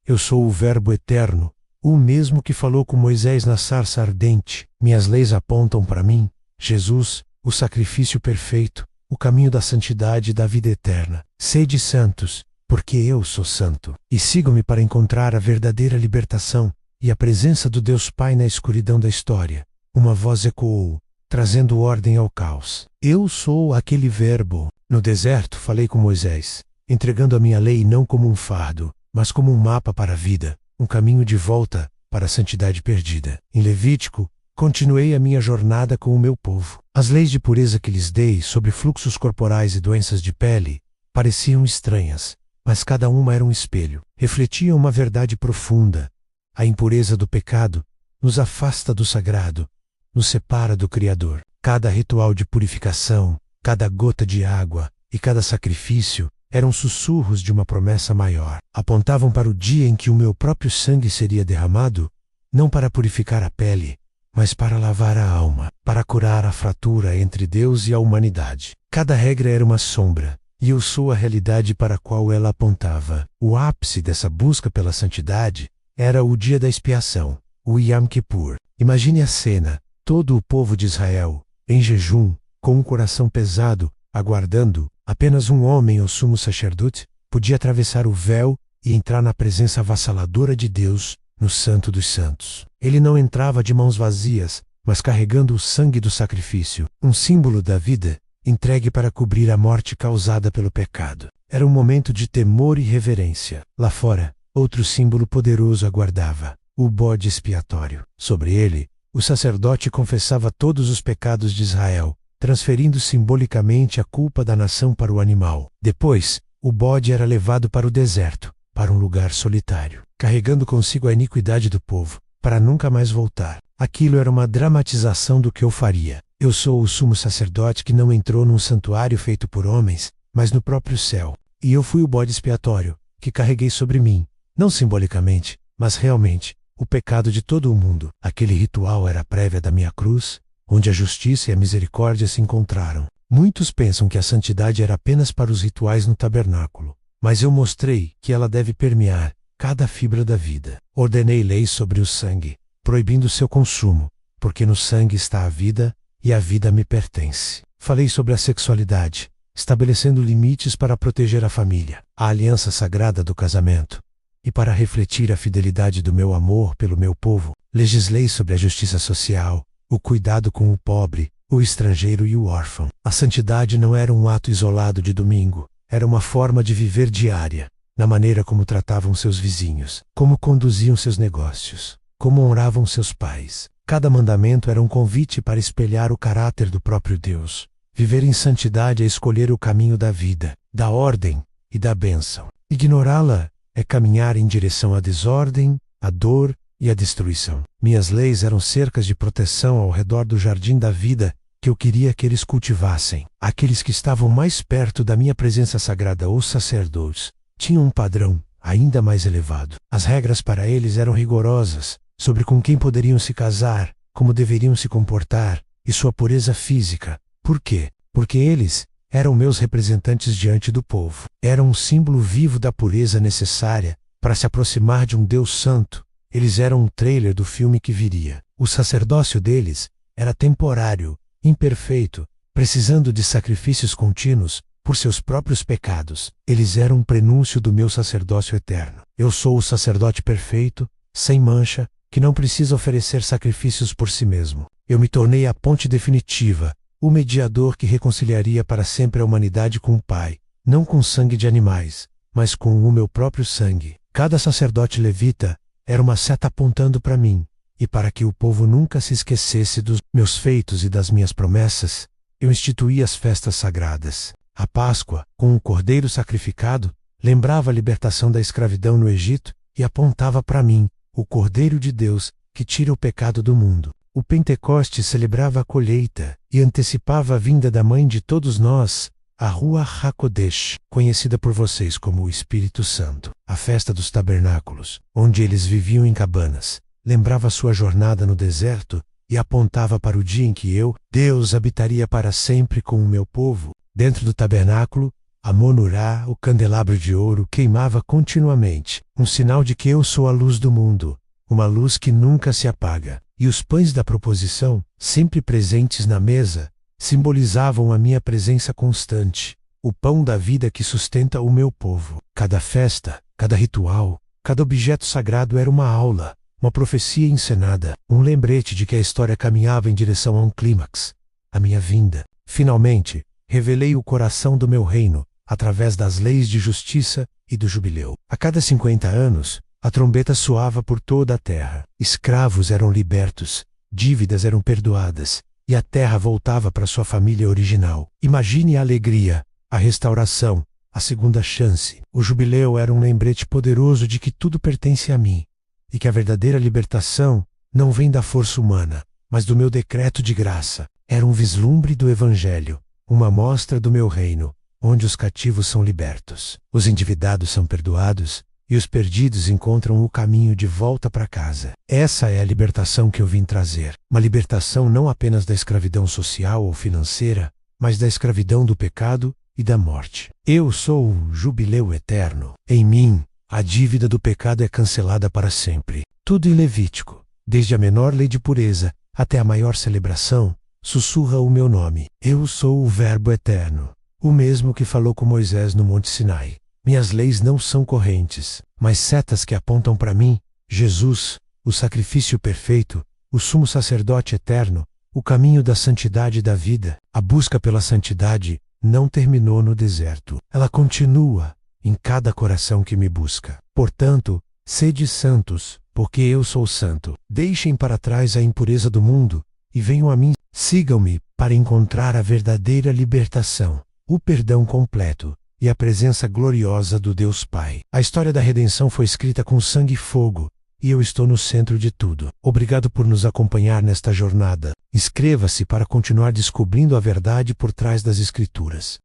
Eu sou o Verbo eterno, o mesmo que falou com Moisés na sarça ardente. Minhas leis apontam para mim, Jesus, o sacrifício perfeito, o caminho da santidade e da vida eterna. Sede santos, porque eu sou santo. E sigam-me para encontrar a verdadeira libertação e a presença do Deus Pai na escuridão da história. Uma voz ecoou, trazendo ordem ao caos. Eu sou aquele Verbo. No deserto falei com Moisés, entregando a minha lei não como um fardo, mas como um mapa para a vida, um caminho de volta para a santidade perdida. Em Levítico, continuei a minha jornada com o meu povo. As leis de pureza que lhes dei sobre fluxos corporais e doenças de pele pareciam estranhas, mas cada uma era um espelho. Refletiam uma verdade profunda. A impureza do pecado nos afasta do sagrado, nos separa do Criador. Cada ritual de purificação, cada gota de água e cada sacrifício eram sussurros de uma promessa maior. Apontavam para o dia em que o meu próprio sangue seria derramado, não para purificar a pele, mas para lavar a alma, para curar a fratura entre Deus e a humanidade. Cada regra era uma sombra, e eu sou a realidade para a qual ela apontava. O ápice dessa busca pela santidade era o dia da expiação, o Yom Kippur. Imagine a cena, todo o povo de Israel, em jejum, com um coração pesado, aguardando. Apenas um homem, o sumo sacerdote, podia atravessar o véu e entrar na presença avassaladora de Deus, no Santo dos Santos. Ele não entrava de mãos vazias, mas carregando o sangue do sacrifício, um símbolo da vida, entregue para cobrir a morte causada pelo pecado. Era um momento de temor e reverência. Lá fora, outro símbolo poderoso aguardava, o bode expiatório. Sobre ele, o sacerdote confessava todos os pecados de Israel, transferindo simbolicamente a culpa da nação para o animal. Depois, o bode era levado para o deserto, para um lugar solitário, carregando consigo a iniquidade do povo, para nunca mais voltar. Aquilo era uma dramatização do que eu faria. Eu sou o sumo sacerdote que não entrou num santuário feito por homens, mas no próprio céu. E eu fui o bode expiatório, que carreguei sobre mim, não simbolicamente, mas realmente, o pecado de todo o mundo. Aquele ritual era a prévia da minha cruz, onde a justiça e a misericórdia se encontraram. Muitos pensam que a santidade era apenas para os rituais no tabernáculo, mas eu mostrei que ela deve permear cada fibra da vida. Ordenei leis sobre o sangue, proibindo seu consumo, porque no sangue está a vida, e a vida me pertence. Falei sobre a sexualidade, estabelecendo limites para proteger a família, a aliança sagrada do casamento. E para refletir a fidelidade do meu amor pelo meu povo, legislei sobre a justiça social, o cuidado com o pobre, o estrangeiro e o órfão. A santidade não era um ato isolado de domingo, era uma forma de viver diária, na maneira como tratavam seus vizinhos, como conduziam seus negócios, como honravam seus pais. Cada mandamento era um convite para espelhar o caráter do próprio Deus. Viver em santidade é escolher o caminho da vida, da ordem e da bênção. Ignorá-la é caminhar em direção à desordem, à dor e à destruição. Minhas leis eram cercas de proteção ao redor do jardim da vida que eu queria que eles cultivassem. Aqueles que estavam mais perto da minha presença sagrada, os sacerdotes, tinham um padrão ainda mais elevado. As regras para eles eram rigorosas, sobre com quem poderiam se casar, como deveriam se comportar, e sua pureza física. Por quê? Porque eles eram meus representantes diante do povo. Eram um símbolo vivo da pureza necessária para se aproximar de um Deus santo. Eles eram um trailer do filme que viria. O sacerdócio deles era temporário, imperfeito, precisando de sacrifícios contínuos por seus próprios pecados. Eles eram um prenúncio do meu sacerdócio eterno. Eu sou o sacerdote perfeito, sem mancha, que não precisa oferecer sacrifícios por si mesmo. Eu me tornei a ponte definitiva, o mediador que reconciliaria para sempre a humanidade com o Pai, não com sangue de animais, mas com o meu próprio sangue. Cada sacerdote levita era uma seta apontando para mim, e para que o povo nunca se esquecesse dos meus feitos e das minhas promessas, eu instituí as festas sagradas. A Páscoa, com o cordeiro sacrificado, lembrava a libertação da escravidão no Egito e apontava para mim, o Cordeiro de Deus, que tira o pecado do mundo. O Pentecostes celebrava a colheita e antecipava a vinda da mãe de todos nós, a Ruach HaKodesh, conhecida por vocês como o Espírito Santo. A festa dos tabernáculos, onde eles viviam em cabanas, lembrava sua jornada no deserto e apontava para o dia em que eu, Deus, habitaria para sempre com o meu povo. Dentro do tabernáculo, A Monurá, o candelabro de ouro, queimava continuamente, um sinal de que eu sou a luz do mundo, uma luz que nunca se apaga. E os pães da proposição, sempre presentes na mesa, simbolizavam a minha presença constante, o pão da vida que sustenta o meu povo. Cada festa, cada ritual, cada objeto sagrado era uma aula, uma profecia encenada, um lembrete de que a história caminhava em direção a um clímax, a minha vinda. Finalmente, revelei o coração do meu reino, através das leis de justiça e do jubileu. A cada 50 anos, a trombeta soava por toda a terra. Escravos eram libertos, dívidas eram perdoadas, e a terra voltava para sua família original. Imagine a alegria, a restauração, a segunda chance. O jubileu era um lembrete poderoso de que tudo pertence a mim, e que a verdadeira libertação não vem da força humana, mas do meu decreto de graça. Era um vislumbre do Evangelho, uma amostra do meu reino, onde os cativos são libertos, os endividados são perdoados, e os perdidos encontram o caminho de volta para casa. Essa é a libertação que eu vim trazer. Uma libertação não apenas da escravidão social ou financeira, mas da escravidão do pecado e da morte. Eu sou o jubileu eterno. Em mim, a dívida do pecado é cancelada para sempre. Tudo em Levítico, desde a menor lei de pureza até a maior celebração, sussurra o meu nome. Eu sou o Verbo eterno, o mesmo que falou com Moisés no Monte Sinai. Minhas leis não são correntes, mas setas que apontam para mim, Jesus, o sacrifício perfeito, o sumo sacerdote eterno, o caminho da santidade e da vida. A busca pela santidade não terminou no deserto. Ela continua em cada coração que me busca. Portanto, sede santos, porque eu sou santo. Deixem para trás a impureza do mundo e venham a mim. Sigam-me para encontrar a verdadeira libertação, o perdão completo e a presença gloriosa do Deus Pai. A história da redenção foi escrita com sangue e fogo, e eu estou no centro de tudo. Obrigado por nos acompanhar nesta jornada. Inscreva-se para continuar descobrindo a verdade por trás das Escrituras.